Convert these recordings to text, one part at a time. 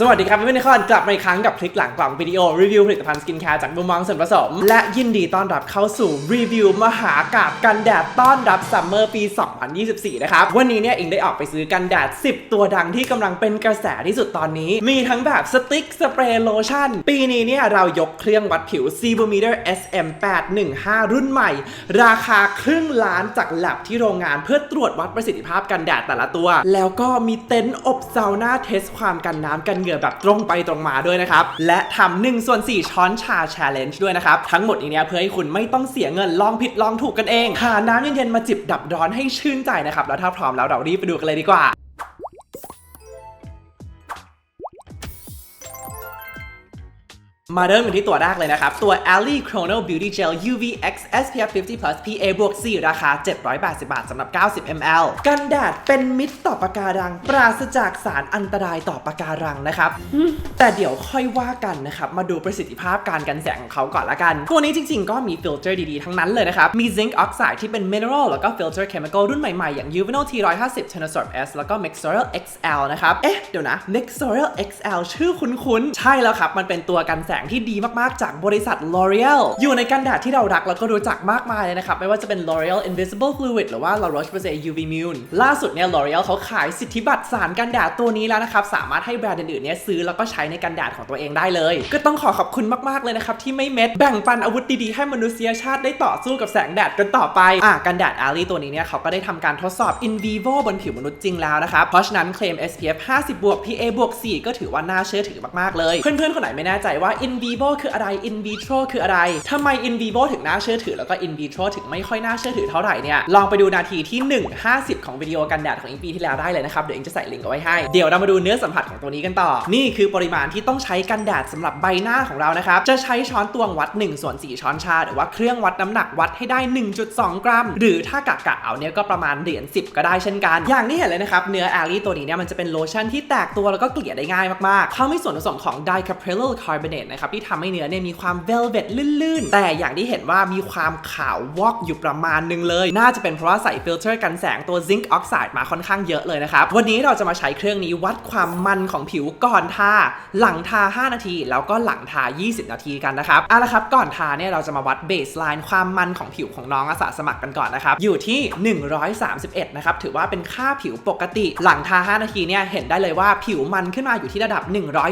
สวัสดีครับเพื่อนๆทุกคนกลับมาอีกครั้งกับคลิกหลังกล่องวิดีโอรีวิวผลิตภัณฑ์สกินแคร์จากมุมมองส่วนผสมและยินดีต้อนรับเข้าสู่รีวิวมหากาพย์กันแดดต้อนรับซัมเมอร์ปี 2024 นะครับวันนี้เนี่ยอิงได้ออกไปซื้อกันแดด 10 ตัวดังที่กำลังเป็นกระแสที่สุดตอนนี้มีทั้งแบบสติ๊กสเปรย์โลชั่นปีนี้เนี่ยเรายกเครื่องวัดผิว Sebometer SM815 รุ่นใหม่ราคาครึ่งล้านจากแลบที่โรงงานเพื่อตรวจวัดประสิทธิภาพกันแดดแต่ละตัวแล้วก็มีเต็นท์อบซาวน่าเทสความกันน้ำกันเหงื่อแบบตรงไปตรงมาด้วยนะครับและทำ1/4 ช้อนชา Challenge ด้วยนะครับทั้งหมดนี้เนี่ยเพื่อให้คุณไม่ต้องเสียเงินลองผิดลองถูกกันเองหาน้ำเย็นๆมาจิบดับร้อนให้ชื่นใจนะครับแล้วถ้าพร้อมแล้วเรารีบไปดูกันเลยดีกว่ามาเริ่มกันที่ตัวแรกเลยนะครับตัว Alley Chrono Beauty Gel UV X SPF 50+ PA บวก 4 ราคา 780 บาทสำหรับ 90 ml กันแดดเป็นมิตรต่อปะการังปราศจากสารอันตรายต่อปะการังนะครับแต่เดี๋ยวค่อยว่ากันนะครับมาดูประสิทธิภาพการกันแสงของเขาก่อนละกันตัวนี้จริงๆก็มีฟิลเตอร์ดีๆทั้งนั้นเลยนะครับมี Zinc Oxide ที่เป็น Mineral แล้วก็ Filter Chemical รุ่นใหม่ๆอย่าง Uvinol T150 Tenasorb S แล้วก็ Mexoryl XL นะครับเดี๋ยวนะ Mexoryl XL ชื่อคุ้นๆใช่แล้วครับมันเป็นตัวกันแสงที่ดีมากๆจากบริษัท L'Oreal อยู่ในกันแดดที่เรารักแล้วก็รู้จักมากมายเลยนะครับไม่ว่าจะเป็น L'Oreal Invisible Fluid หรือว่า La Roche-Posay UV Mune ล่าสุดเนี่ย L'Oreal เขาขายสิทธิบัตรสารกันแดดตัวนี้แล้วนะครับสามารถให้แบรนด์อื่นๆเนี่ยซื้อแล้วก็ใช้ในกันแดดของตัวเองได้เลยก็ต้องขอบคุณมากๆเลยนะครับที่ไม่เม็ดแบ่งปันอาวุธดีๆให้มนุษยชาติได้ต่อสู้กับแสงแดดกันต่อไปกันแดด Alley ตัวนี้เนี่ยเขาก็ได้ทำการทดสอบ in vivo บนผิวมนุษย์จริงแล้วนะครับเพราะฉะนั้นเคลม SPF 50 บวก PA บวก 4 ก็ถือว่าน่าเชื่อถือมากๆเลยเพื่อนๆคนไหนไม่แน่ใจว่า in vivo คืออะไร in vitro คืออะไรทำไม in vivo ถึงน่าเชื่อถือแล้วก็ in vitro ถึงไม่ค่อยน่าเชื่อถือเท่าไหร่เนี่ยลองไปดูนาทีที่ 1:50 ของวิดีโอกันแดดของอีกปีที่แล้วได้เลยนะครับเดี๋ยวเองจะใส่ลิงก์เอาไว้ให้เดี๋ยวเรามาดูเนื้อสัมผัสของตัวนี้กันต่อนี่คือปริมาณที่ต้องใช้กันแดดสำหรับใบหน้าของเรานะครับจะใช้ช้อนตวงวัด 1/4 ช้อนชาหรือว่าเครื่องวัดน้ำหนักวัดให้ได้ 1.2 กรัมหรือถ้ากะเอาเนี่ยก็ประมาณเหรียญ10ก็ได้เช่นกันอย่างที่เห็นเลยนะครับเนื้อ Alley ตัวนี้เนี่ยมันจะเป็นโลชั่นที่แตกตัวแล้วก็เกลี่ยได้ง่ายมากๆเขามีส่วนผสมของ Dicaprylyl Carbonate นะครับที่ทำให้เนื้อเนี่ยมีความ velvet ลื่นๆแต่อย่างที่เห็นว่ามีความขาววอกอยู่ประมาณนึงเลยน่าจะเป็นเพราะว่าใส่ฟิลเตอร์กันแสงตัว Zinc Oxide มาค่อนข้างเยอะเลยนะครับวันนี้เราจะมาใช้เครื่องนี้วัดความมันของผิวก่อนทาหลังทา5 นาทีแล้วก็หลังทา20 นาทีกันนะครับละครับก่อนทาเนี่ยเราจะมาวัดเบสไลน์ความมันของผิวของน้องอาสาสมัครกันก่อนนะครับอยู่ที่131นะครับถือว่าเป็นค่าผิวปกติหลังทา5 นาทีเนี่ยเห็นได้เลยว่าผิวมันขึ้นมาอยู่ที่ระดับ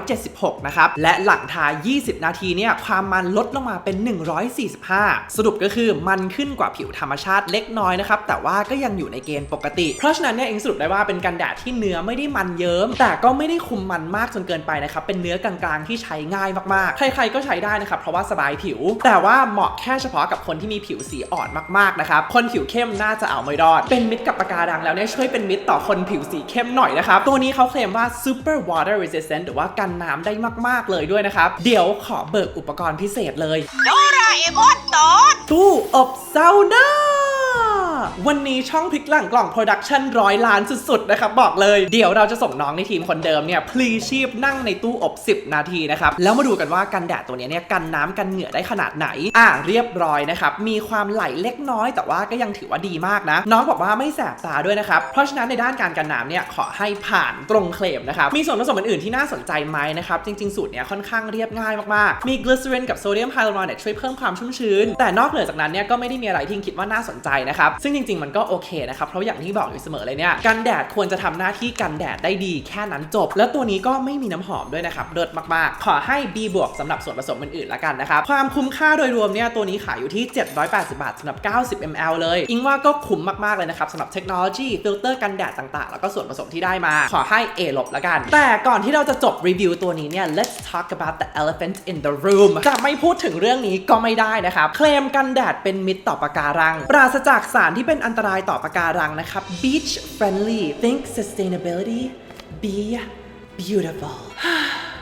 176นะครับและหลังทา20 นาทีเนี่ยความมันลดลงมาเป็น145สรุปก็คือมันขึ้นกว่าผิวธรรมชาติเล็กน้อยนะครับแต่ว่าก็ยังอยู่ในเกณฑ์ปกติเพราะฉะนั้นเนี่ยเองสรุปได้ว่าเป็นกันแดดที่เนื้อไม่ได้มันเยิ้มแต่ก็ไม่ได้คุมมันมากจนเกินไปนะครับเป็นเนื้อกลางๆที่ใช้ง่ายมากๆใครๆก็ใช้ได้นะครับเพราะว่าสบายผิวแต่ว่าเหมาะแค่เฉพาะกับคนที่มีผิวสีอ่อนมากๆนะครับคนผิวเข้มน่าจะเอาไม่รอดเป็นมิตรกับปะการังแล้วเนี่ยช่วยเป็นมิตรต่อคนผิวสีเข้มหน่อยนะครับตัวนี้เขาเคลมว่า super water resistant หรือว่ากันน้ำได้มากๆเลยด้วยนะครับเดี๋ยวขอเบิกอุปกรณ์พิเศษเลยโดราเอมอนตอน ตู้อบซาวน่าวันนี้ช่องพลิกหลังกล่องโปรดักชั่น100 ล้านสุดๆนะครับบอกเลยเดี๋ยวเราจะส่งน้องในทีมคนเดิมเนี่ยพลีชีพนั่งในตู้อบ10 นาทีนะครับแล้วมาดูกันว่ากันแดดตัวนี้เนี่ยกันน้ำกันเหงื่อได้ขนาดไหนเรียบร้อยนะครับมีความไหลเล็กน้อยแต่ว่าก็ยังถือว่าดีมากนะน้องบอกว่าไม่แสบตาด้วยนะครับเพราะฉะนั้นในด้านการกันน้ำเนี่ยขอให้ผ่านตรงเคลมนะครับมีส่วนผสมอื่นๆที่น่าสนใจไหมนะครับจริงๆสูตรเนี่ยค่อนข้างเรียบง่ายมากๆมีกลีเซอรินกับโซเดียมไฮยาลูรอนิกช่วยเพิ่มความชุ่มชื้นแต่นอกเหนือจากนั้นเนี่ยก็ไม่ได้มีอะไรที่คิดว่าน่าสนใจนะครับซึ่งจริงๆมันก็โอเคนะครับเพราะอย่างที่บอกอยู่เสมอเลยเนี่ยกันแดดควรจะทำหน้าที่กันแดดได้ดีแค่นั้นจบแล้วตัวนี้ก็ไม่มีน้ำหอมด้วยนะครับเลิศมากๆขอให้ B บวกสำหรับส่วนผสมอื่นๆละกันนะครับความคุ้มค่าโดยรวมเนี่ยตัวนี้ขายอยู่ที่780 บาทสำหรับ90 ml เลยอิงว่าก็คุ้มมากๆเลยนะครับสำหรับเทคโนโลยีฟิลเตอร์กันแดดต่างๆแล้วก็ส่วนผสมที่ได้มาขอให้ A ลบละกันแต่ก่อนที่เราจะจบรีวิวตัวนี้เนี่ย let's talk about the elephant in the room จะไม่พูดถึงเรื่องนี้ก็ไม่ได้นะครับเคลมกันแดดเป็นมิตรต่อปะการังปราศจากสารที่เป็นอันตรายต่อปะการังนะครับ beach friendly think sustainability be beautiful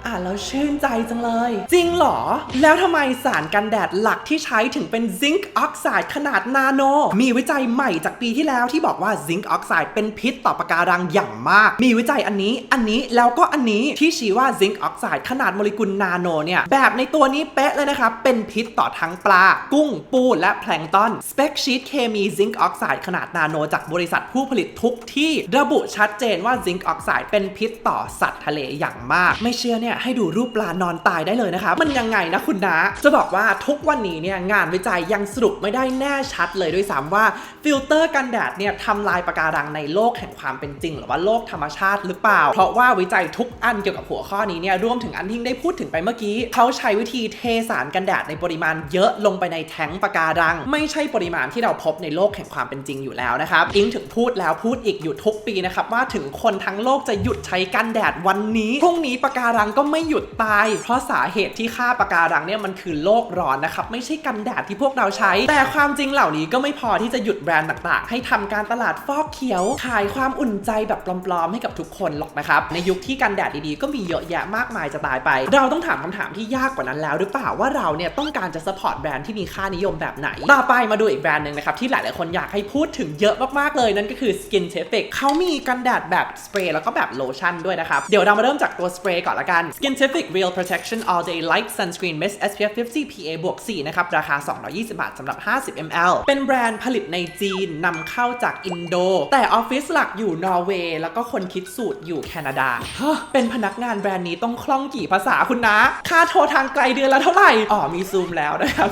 อ่านแล้วชื่นใจจังเลยจริงเหรอแล้วทำไมสารกันแดดหลักที่ใช้ถึงเป็นซิงค์ออกไซด์ขนาดนาโนมีวิจัยใหม่จากปีที่แล้วที่บอกว่าซิงค์ออกไซด์เป็นพิษต่อปะการังอย่างมากมีวิจัยอันนี้แล้วก็อันนี้ที่ชี้ว่าซิงค์ออกไซด์ขนาดโมเลกุลนาโนเนี่ยแบบในตัวนี้เป๊ะเลยนะครับเป็นพิษต่อทั้งปลากุ้งปูและแพลงก์ตอนสเปคชีตเคมีซิงค์ออกไซด์ขนาดนาโนจากบริษัทผู้ผลิตทุกที่ระบุชัดเจนว่าซิงค์ออกไซด์เป็นพิษต่อสัตว์ทะเลอย่างมากไม่เชื่อเนี่ยให้ดูรูปปลานอนตายได้เลยนะครับมันยังไงนะคุณนะจะบอกว่าทุกวันนี้เนี่ยงานวิจัยยังสรุปไม่ได้แน่ชัดเลยด้วยซ้ำว่าฟิลเตอร์กันแดดเนี่ยทำลายปะการังในโลกแห่งความเป็นจริงหรือว่าโลกธรรมชาติหรือเปล่าเพราะว่าวิจัยทุกอันเกี่ยวกับหัวข้อนี้เนี่ยรวมถึงอันที่ได้พูดถึงไปเมื่อกี้เขาใช้วิธีเทสารกันแดดในปริมาณเยอะลงไปในแท้งปะการังไม่ใช่ปริมาณที่เราพบในโลกแห่งความเป็นจริงอยู่แล้วนะครับอิงถึงพูดแล้วพูดอีกอยู่ทุกปีนะครับว่าถึงคนทั้งโลกจะหยุดใช้กันแดดวันนี้พรุ่งนี้ปะการังก็ไม่หยุดตายเพราะสาเหตุที่ฆ่าปะการังเนี่ยมันคือโลกร้อนนะครับไม่ใช่กันแดดที่พวกเราใช้แต่ความจริงเหล่านี้ก็ไม่พอที่จะหยุดแบรนด์ต่างๆให้ทำการตลาดฟอกเขียวขายความอุ่นใจแบบปลอมๆให้กับทุกคนหรอกนะครับในยุคที่กันแดดดีๆก็มีเยอะแยะมากมายจะตายไปเราต้องถามคำถามที่ยากกว่านั้นแล้วหรือเปล่าว่าเราเนี่ยต้องการจะซัพพอร์ตแบรนด์ที่มีค่านิยมแบบไหนต่อไปมาดูอีกแบรนด์หนึ่งนะครับที่หลายๆคนอยากให้พูดถึงเยอะมากๆเลยนั่นก็คือ Skintific เขามีกันแดดแบบสเปรย์แล้วก็แบบโลชั่นด้วยนะครับเดี๋ยวเรามาเริ่มจากตัวสเปรย์ก่อนละกัน Skintific Real Protection All Day Light Sunscreen Mist SPF 50 PA+4 นะครับราคา220 บาทสำหรับ50 ml เป็นแบรนด์ผลิตในจีนนำเข้าจากอินโดแต่ออฟฟิศหลักอยู่นอร์เวย์แล้วก็คนคิดสูตรอยู่แคนาดาเป็นพนักงานแบรนด์นี้ต้องคล่องกี่ภาษาคุณนะค่าโทรทางไกลเดือนละเท่าไหร่มีซูมแล้วนะครับ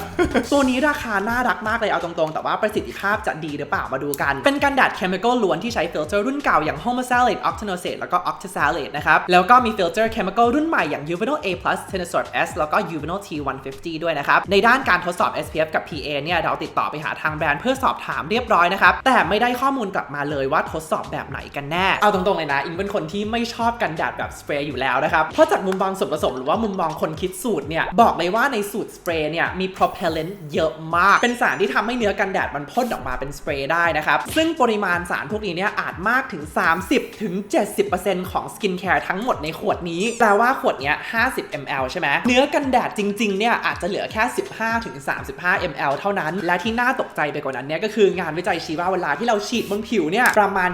ตัวนี้ราคาน่ารักมากเลยเอาตรงๆแต่ว่าประสิทธิภาพจะดีหรือเปล่ามาดูกันเป็นกันแดดเคมีคอลล้วนที่ใช้ฟิลเตอร์รุ่นเก่าอย่าง Homosalate Octinoxate แล้วก็ Octasalate นะครับแล้วก็มีฟิลเตอร์เคมีคอลรุ่นใหม่อย่าง Uvinol A+ Tenasorb S แล้วก็ Uvinol T150 ด้วยนะครับในด้านการทดสอบ SPF กับ PA เนี่ยเราติดต่อไปหาทางแบรนด์เพื่อสอบถามเรียบร้อยนะครับแต่ไม่ได้ข้อมูลกลับมาเลยว่าทดสอบแบบไหนกันแน่เอาตรงๆเลยนะอิงเป็นคนที่ไม่ชอบกันแดดแบบสเปรย์อยู่แล้วนะครับเพราะจากมุมมองส่วนผสมหรือว่ามุมมองคนคิดสูตรเนี่ยบอกเลยว่าในสูตรสเปรย์เนี่ยมี propellant เยอะมากเป็นสารที่ทำให้เนื้อกันแดดมันพ่นออกมาเป็นสเปรย์ได้นะครับซึ่งปริมาณสารพวกนี้เนี่ยอาจมากถึง 30-70% ของสกินแคร์ทั้งหมดในขวดนี้แปลว่าขวดเนี้ย50 ml ใช่ไหมเนื้อกันแดดจริงๆเนี่ยอาจจะเหลือแค่15-35 ml เท่านั้นและที่น่าตกใจไปกว่านั้นเนี่ยก็คืองานวิจัยชี้ว่าเวลาที่เราฉีดบนผิวเนี่ยประมาณ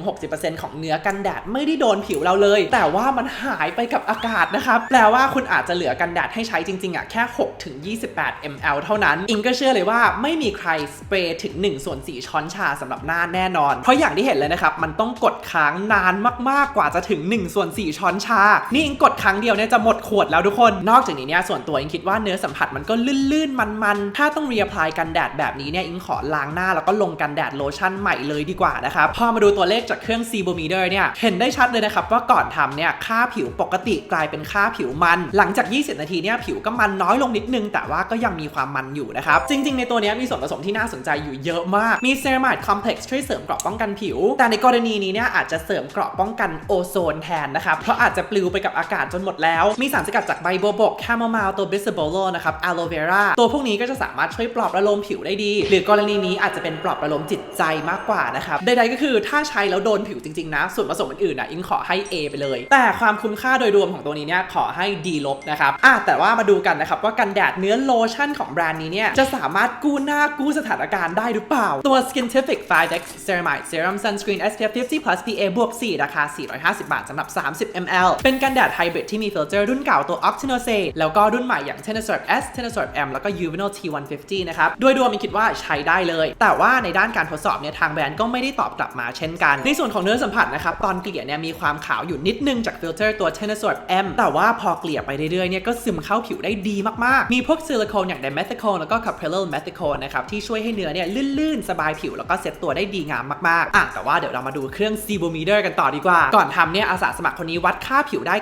20-60% ของเนื้อกันแดดไม่ได้โดนผิวเราเลยแต่ว่ามันหายไปกับอากาศนะครับแปลว่าคุณอาจจะเหลือกันแดดให้ใช้จริงๆแค่6-28 ml เท่านั้นอิงก็เชื่อเลยว่าไม่มีใครสเปรย์ถึง1/4 ช้อนชาสำหรับหน้าแน่นอนเพราะอย่างที่เห็นเลยนะครับมันต้องกดค้างนานมากๆกว่าจะถึง1/4 ช้อนชานี่อิงกดครั้งเดียวเนี่ยจะหมดขวดแล้วทุกคนนอกจากนี้เนี่ยส่วนตัวอิงคิดว่าเนื้อสัมผัสมันก็ลื่นๆมันๆถ้าต้องรีแอพพลายกันแดดแบบนี้เนี่ยอิงขอล้างหน้าแล้วก็ลงกันแดดโลชั่นใหม่เลยดีกว่านะครับพอมาดูตัวเลขจากเครื่อง Sebometer เนี่ยเห็นได้ชัดเลยนะครับว่าก่อนทำเนี่ยค่าผิวปกติกลายเป็นค่าผิวมันหลังจาก20 นาทีเนี่ยผิวก็มันน้อยลงนิดนึงแต่ว่าก็ยังมีความมันอยู่นะครับจริงๆในตัวนี้มีส่วนผสมที่น่าสนใจอยู่เยอะมากมีเซรามายด์คอมเพล็กซ์ช่วยเสริมเกราะป้องกันผิวแต่ในกรณีนี้เนี่ยอาจจะเสริมเกราะป้องกันโอโซนแทนนะครับเพราะอาจจะปลิวไปกับอากาศจนหมดแล้วมีสารสกัดจากใบบัวบกแคโมไมล์ตัวบิสโบโลนะครับอะโลเวราตัวพวกนี้ก็จะสามารถช่วยปลอบประโลมผิวได้ดีหรือกรณีนี้อาจจะเป็นปลอบประโลมจิตใจมากกว่านะครับใดๆก็คือถ้าใช้แล้วโดนผิวจริงๆนะส่วนผสมอื่นๆอิงขอให้ A ไปเลยแต่ความคุ้มค่าโดยรวมของตัวนี้เนี่ยขอให้ D ลบนะครับแต่ว่ามาดูกันนะครับว่ากันแดดเนื้อโลชั่นของแบรนด์นี้เนี่ยจะสามารถกู้หน้ากู้สถานการณ์ได้หรือเปล่าตัว Skintific 5X Ceramide Serum Sunscreen SPF 50 PA+PA+4 ราคา450 บาทสำหรับ30 ml เป็นกันแดดไฮบริดที่มีฟิลเตอร์รุ่นเก่าตัว Octinoxate แล้วก็รุ่นใหม่อย่าง Tenasorb S Tenasorb M แล้วก็ Uvinol T150 นะครับโดยรวมมีคิดว่าใช้ได้เลยแต่ว่าในด้านการทดสอบเนี่ยทางแบรนด์ก็ไม่ได้ตอบกลับมาเช่นกันในส่วนของเนื้อสัมผัสนะครับตอนเกลี่ยเนี่ยมีความขาวอยู่นิดนึงจากฟิลเตอร์ตัว Tenasorb M แต่ว่าพอเกลี่ยไปเรื่อยๆเนี่ยก็ซึมเข้าผิวได้ดีมากๆมีพวกซิลิโคนอย่าง dimethicone แล้วก็ caprylyl methicone นะครับที่ช่วยให้เนื้อเนี่ยลื่นๆสบายผิวแล้วก็เซ็ตตัวได้ดีงามมากๆแต่ว่าเดี๋ยวเรามาดูเครื่อง Sebometer กันต่อดีกว่าก่อนทำเนี่ยอาสาสมัครคนนี้วัดค่าผิวได้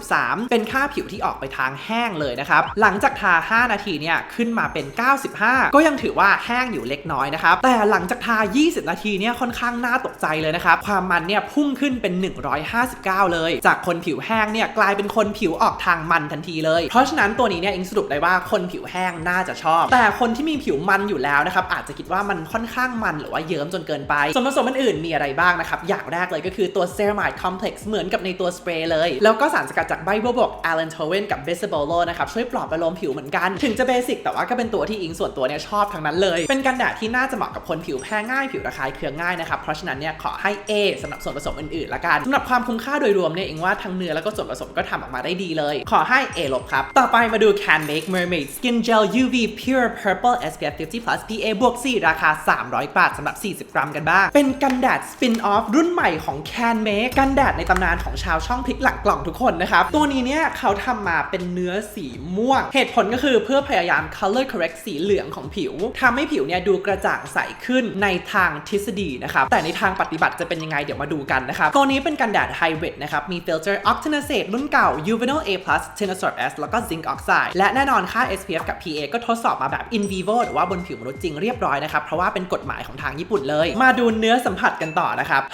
93เป็นค่าผิวที่ออกไปทางแห้งเลยนะครับหลังจากทา5นาทีเนี่ยขึ้นมาเป็น95ก็ยังถือว่าแห้งอยู่เล็กน้อยนะครับแต่หลังจากทา20นาทีเนี่ยค่อนข้างน่าตกใจเลยนะครับความมันเนี่ยพุ่งขึ้นเป็น159เลยจากคนผิวแห้งเนี่ยกลายเป็นคนผิวออกทางมันทันทีเลยเพราะฉะนั้นตัวนี้เนี่ยอิงสรุปได้ว่าคนผิวแห้งน่าจะชอบแต่คนที่มีผิวมันอยู่แล้วนะครับอาจจะคิดว่ามันค่อนข้างมันหรือว่าเยิ้มจนเกินไปส่วนผสมอื่นๆมีอะไรบ้างนะครับอย่างแรกเลยก็คือตัว Ceramide Complex เหมือนกับในตัวสเปรย์เลยแล้วก็สารสกัดจาก ใบบัวบก Allantoin กับ Bisabolo นะครับช่วยปลอบประโลมผิวเหมือนกันถึงจะเบสิกแต่ว่าก็เป็นตัวที่อิงส่วนตัวเนี่ยชอบทั้งนั้นเลยเป็นกันแดดที่น่าจะเหมาะกับคนผิวแพ้ง่ายผิวระคายเคืองง่ายนะครับเพราะฉะนั้นเนี่ยขอให้ A สำหรับส่วนผสมอื่นๆละกันสำหรับความคุ้มค่าโดยรวมเนี่ยอิงว่าทั้งเนื้อแล้วก็ส่วนผสมก็ทำออกมาได้ดีเลยขอให้ A ลบครับต่อไปมาดู Canmake Mermaid Skin Gel UV Pure Purple SPF 50+ PA บวก 4 ราคา300 บาทสำหรับ40 กรัมกันบ้างเป็นกันแดด Spin Off รุ่นใหม่ของ Canmake กันแดดในตำนานของชาวช่องพลิกหลังกล่องทุกคนนะครับตัวนี้เนี่ยเขาทำมาเป็นเนื้อสีม่วงเหตุผลก็คือเพื่อพยายาม color correct สีเหลืองของผิวทำให้ผิวเนี่ยดูกระจ่างใสขึ้นในทางทฤษฎีนะครับแต่ในทางปฏิบัติจะเป็นยังไงเดี๋ยวมาดูกันนะครับตัวนี้เป็นกันแดด Hybrid นะครับมีฟิลเตอร์ Octinoxate รุ่นเก่า Uvinol A+ Tinosorb S แล้วก็ Zinc Oxide และแน่นอนค่า SPF กับ PA ก็ทดสอบมาแบบ in vivo หรือว่าบนผิวมนุษย์จริงเรียบร้อยนะครับเพราะว่าเป็นกฎหมายของทางญี่ปุ่นเลยมาดูเนื้อสัมผัสกันต่อนะครับ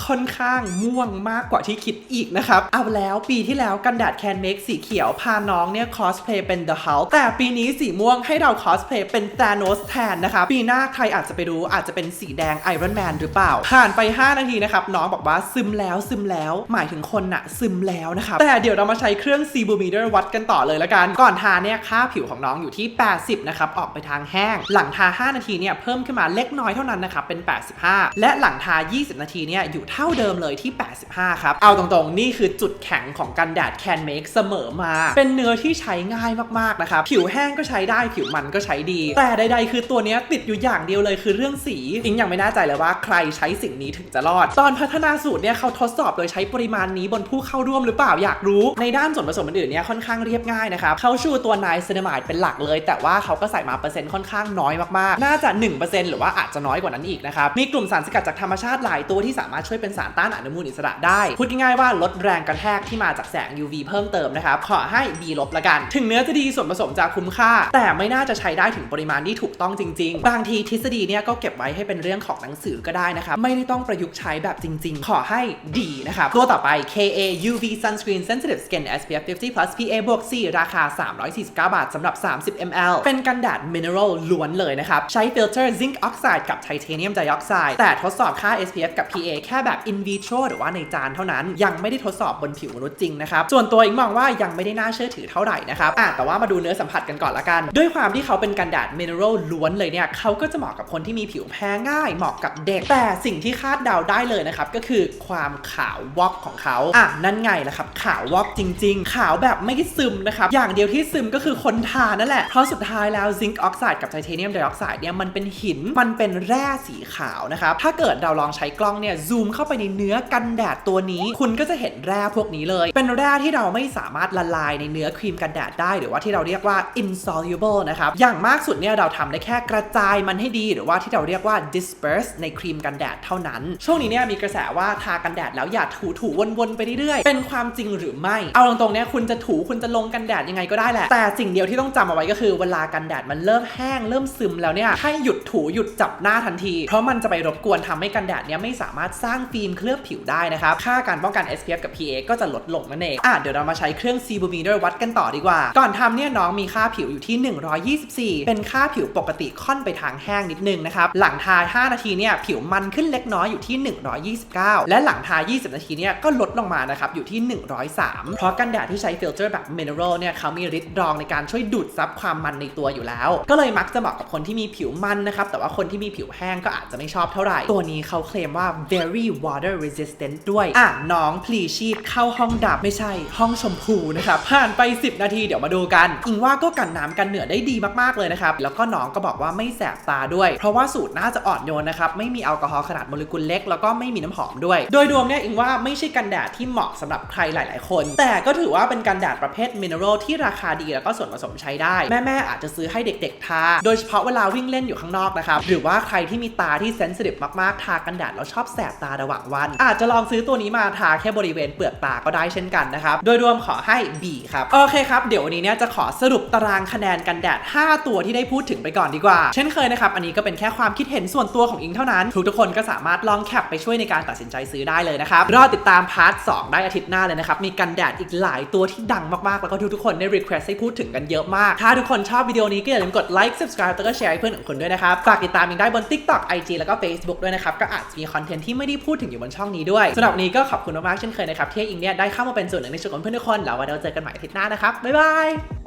ค่อนข้างม่วงมากกว่าที่คิดอีกนะครับเอาแล้วปีที่แล้วกันแดด Canmake สีเขียวพาน้องเนี่ยคอสเพลย์เป็น The Hulk แต่ปีนี้สีม่วงให้เราคอสเพลย์เป็น Thanos แทนนะครับปีหน้าใครอาจจะไปดูอาจจะเป็นสีแดง Iron Man หรือเปล่าผ่านไป5 นาทีนะครับน้องบอกว่าซึมแล้วหมายถึงคนน่ะซึมแล้วนะครับแต่เดี๋ยวเรามาใช้เครื่อง Sebarometer วัดกันต่อเลยละกันก่อนทาเนี่ยค่าผิวของน้องอยู่ที่80นะครับออกไปทางแห้งหลังทา5 นาทีเนี่ยเพิ่มขึ้นมาเล็กน้อยเท่านั้นนะครับเป็น85และหลังทา20 นาทีเนี่ยอยู่เท่าเดิมเลยที่85ครับเอาตรงๆนี่คือจุดแข็งของกันแดด Canmake เสมอมาเป็นเนื้อที่ใช้ง่ายมากๆนะครับผิวแห้งก็ใช้ได้ผิวมันก็ใช้ดีแต่ใดๆคือตัวเนี้ยติดอยู่อย่างเดียวเลยคือเรื่องสีอิงยังไม่แน่ใจเลยว่าใครใช้สิ่งนี้ถึงจะรอดตอนพัฒนาสูตรเนี่ยเขาทดสอบโดยใช้ปริมาณนี้บนผู้เข้าร่วมหรือเปล่าอยากรู้ในด้านส่วนผสมอื่นๆเนี่ยค่อนข้างเรียบง่ายนะครับเขาชูตัวไนซินามายด์เป็นหลักเลยแต่ว่าเขาก็ใส่มาเปอร์เซ็นต์ค่อนข้างน้อยมากๆน่าจะ 1% หรือว่าอาจจะน้อยกว่านั้นอีกนะครับมีกลุ่มสารสกัดจากธรรมชาติหลายตัวที่สามารถช่วยเป็นสารต้านอนุมูลอิสระได้พูดง่ายๆว่าลดแรงกระแทกที่มาจากแสง UV เพิ่มเติมนะครับขอให้ B ลบละกันถึงเนื้อจะดีส่วนผสมจะคุ้มค่าแต่ไม่น่าจะใช้ได้ถึงปริมาณที่ถูกต้องจริงๆบางทีทฤษฎีเนี่ยก็เก็บไว้ให้เป็นเรื่องของหนังสือก็ได้นะครับไม่ได้ต้องประยุกต์ใช้แบบจริงๆขอให้ดีนะครับตัวต่อไป KA UV Sunscreen Sensitive Skin SPF 50+ PA บวก 4 ราคา349 บาทสำหรับ30 ml เป็นกันแดดมิเนอรัลล้วนเลยนะครับใช้ฟิลเตอร์ Zinc Oxide กับ Titanium Dioxide แต่ทดสอบค่า SPF กับ PA แค่แบบ in vitro หรือว่าในจานเท่านั้นยังไม่ได้ทดสอบบนผิวมนุษย์จริงนะครับส่วนตัวอิงมองว่ายังไม่ได้น่าเชื่อถือเท่าไหร่นะครับแต่ว่ามาดูเนื้อสัมผัสกันก่อนละกันด้วยความที่เขาเป็นกันแดดมิเนอรัลล้วนเลยเนี่ยเขาก็จะเหมาะกับคนที่มีผิวแพ้ง่ายเหมาะกับเด็กแต่สิ่งที่คาดเดาได้เลยนะครับก็คือความขาววอกของเขานั่นไงล่ะครับขาววอกจริงๆขาวแบบไม่ซึมนะครับอย่างเดียวที่ซึมก็คือคนทานั่นแหละเพราะสุดท้ายแล้ว Zinc Oxide กับ Titanium Dioxide เนี่ยมันเป็นหินมันเป็นแร่สีขาวนะครับถ้าเกิดเราลองใช้กล้องเนี่ยซูมเข้าไปในเนื้อกันแดดตัวนี้คุณก็จะเห็นแร่พวกนี้เลยเป็นแร่ที่เราไม่สามารถละลายในเนื้อครีมกันแดดได้หรือว่าที่เราเรียกว่า insoluble นะครับอย่างมากสุดเนี่ยเราทำได้แค่กระจายมันให้ดีหรือว่าที่เราเรียกว่า disperse ในครีมกันแดดเท่านั้นช่วงนี้เนี่ยมีกระแสว่าทากันแดดแล้วอย่าถูวนๆไปเรื่อยๆเป็นความจริงหรือไม่เอาตรงๆเนี่ยคุณจะถูคุณจะลงกันแดดยังไงก็ได้แหละแต่สิ่งเดียวที่ต้องจำเอาไว้ก็คือเวลากันแดดมันเริ่มแห้งเริ่มซึมแล้วเนี่ยให้หยุดถูหยุดจับหน้าทันทีเพราะมันจะไปรบกวนทำให้กันแดดเนี่ยไม่สามารถสร้างฟิล์มเคลือบผิวได้นะครับค่าการป้องกัน SPF กับ PA ก็จะลดลงนั่นเองเดี๋ยวเรามาใช้เครื่อง Sebarometer วัดกันต่อดีกว่าก่อนทำเนี่ยน้องมีค่าผิวอยู่ที่124เป็นค่าผิวปกติค่อนไปทางแห้งนิดนึงนะครับหลังทา5 นาทีเนี่ยผิวมันขึ้นเล็กน้อยอยู่ที่129และหลังทา20 นาทีเนี่ยก็ลดลงมานะครับอยู่ที่103เพราะกันแดดที่ใช้ฟิลเตอร์แบบมิเนอรัลเนี่ยเขามีฤทธิ์รองในการช่วยดูดซับความมันในตัวอยู่แล้วก็เลยมักจะเหมาะกับคนที่มีผิวมันนะครับแต่ว่าคนที่มีผิวแห้งก็อาจจะไม่ชอบเท่าไหร่ตัวนี้เขาเคลมว่า very water resistant ด้วยน้องพลีชีพเข้าห้องดับไม่ใช่ห้องชมพูนะครับผ่านไป10 นาทีเดี๋ยวมาดูกันอิงว่าก็กันน้ำกันเหนือได้ดีมากๆเลยนะครับแล้วก็น้องก็บอกว่าไม่แสบตาด้วยเพราะว่าสูตรน่าจะอ่อนโยนนะครับไม่มีแอลกอฮอล์ขนาดโมเลกุลเล็กแล้วก็ไม่มีน้ำหอมด้วยโดยรวมเนี่ยอิงว่าไม่ใช่กันแดดที่เหมาะสำหรับใครหลายๆคนแต่ก็ถือว่าเป็นกันแดดประเภทมิเนอรัลที่ราคาดีแล้วก็ส่วนผสมใช้ได้แม่ๆอาจจะซื้อให้เด็กๆทาโดยเฉพาะเวลาวิ่งเล่นอยู่ข้างนอกนะครับหรือว่าใครที่มีตาที่เซนซิทีฟมากๆทากันแดดแล้วชอบแสบตาระหว่างวันอาจจะลองซื้อตัวนี้มาทาแค่บริเวณเปลือกตาก็ได้เช่นกันนะครับโดยรวมขอให้ B ครับโอเคครับเดี๋ยววันนี้เนี่ยจะขอสรุปตารางคะแนนกันแดด5 ตัวที่ได้พูดถึงไปก่อนดีกว่าเช่นเคยนะครับอันนี้ก็เป็นแค่ความคิดเห็นส่วนตัวของอิงเท่านั้นทุกคนก็สามารถลองแคปไปช่วยในการตัดสินใจซื้อได้เลยนะครับรอติดตามพาร์ท 2ได้อาทิตย์หน้าเลยนะครับมีกันแดดอีกหลายตัวที่ดังมากๆแล้วก็ทุกคนได้ request ให้พูดถึงกันเยอะมากถ้าทุกคนชอบวิดีโอนี้ก็อย่าลืมกด like subscribe แล้วก็แชร์ให้เพื่อนของคุณด้วยนะครับฝากติดตามอิงได้บน TikTok IG แล้วก็ Facebook ด้วยนะครับก็อาจจะมีคอนเทนต์ที่ไม่ได้พูดถึงอยู่บนช่องนี้ด้วยสำหรับนี้ก็ขอบคุณมากๆเช่นเคยนะครับที่อิงเนี่ยได้เข้ามาเป็นส่วน วนหนึ่งในชีวิตของเพื่อนทุกคนแล้วไว้เราเจอกันใหม่อาทิตย์หน้านะครับบ๊ายบาย